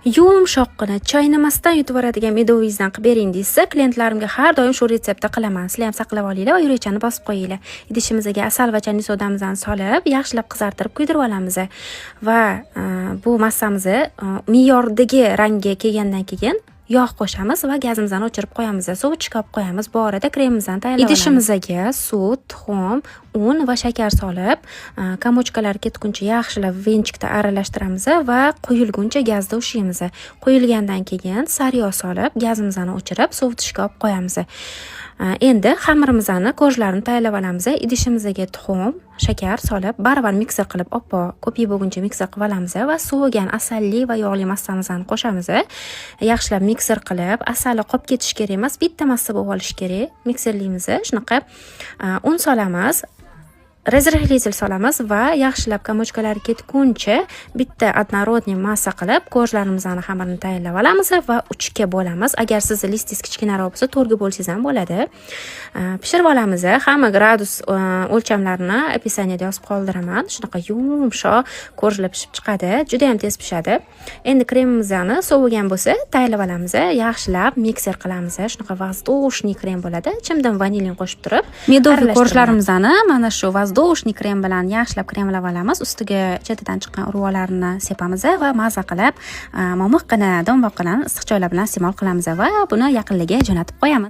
Yumshoqqina chaynamasdan yutib yuboradigan medovizdan qilib bering deysa, klientlarimga har doim shu retseptda qilaman. Sizlar ham saqlab olinglar va yurechani bosib qo'yinglar. Idishimizga asal va chani sodamizni solib, yaxshilab qizartirib kuydirib olamiz va bu massamizni me'yordagi rangiga kelgandan keyin yog' qo'shamiz va gazimizni o'chirib qo'yamiz. Sovitishga olib qo'yamiz. Bu orada kremimizni tayyorlab olamiz. Idishimizga suv, tuxum, un va shakar solib, kamochkalar ketguncha yaxshilab venchikda aralashtiramiz va quyilguncha gazda ushlaymiz. Quyilgandan keyin sariyog' solib, gazimizni o'chirib, sovitishga olib qo'yamiz. Endi xamirimizni ko'jlarini tayyorlab olamiz. Idishimizga tuxum, shakar solib, baravar mikser qilib, ko'payib bo'lguncha mikser qilib olamiz va sovigan asalli va yog'li massamizni qo'shamiz. Yaxshilab mikser qilib, asali qolib ketish kerak emas, bitta massa bo'lib olish kerak. Mikserlaymiz. Shunaqa un solamiz. Razrahlitel solamiz va yaxshilab kamochkalar ketguncha bitta однородный massa qilib ko'jlarimizni xamirini tayyorlab olamiz va 3 ga bo'lamiz. Agar siz listingiz kichkinaroq bo'lsa 4 ga bo'lsangiz ham bo'ladi. Pishirib olamiz. Hamma gradus o'lchamlarini opisaniyada yozib qoldiraman. Shunaqa yumshoq ko'jlar pishib chiqadi. Juda ham tez pishadi. Endi kremimizni sovigan bo'lsa tayyorlab olamiz. Yaxshilab mikser qilamiz. Shunaqa воздушный krem bo'ladi. Ichimdan vanilin qo'shib turib, medovый ko'jlarimizni mana shu воздушный krem bilan yaxshilab kremlab olamiz. Ustiga chetidan chiqqan urug'larni sepamiz va maza qilib, momiqqina, do'mboqqina issiq choylar bilan iste'mol qilamiz va buni yaqinlarga jo'natib qo'yamiz.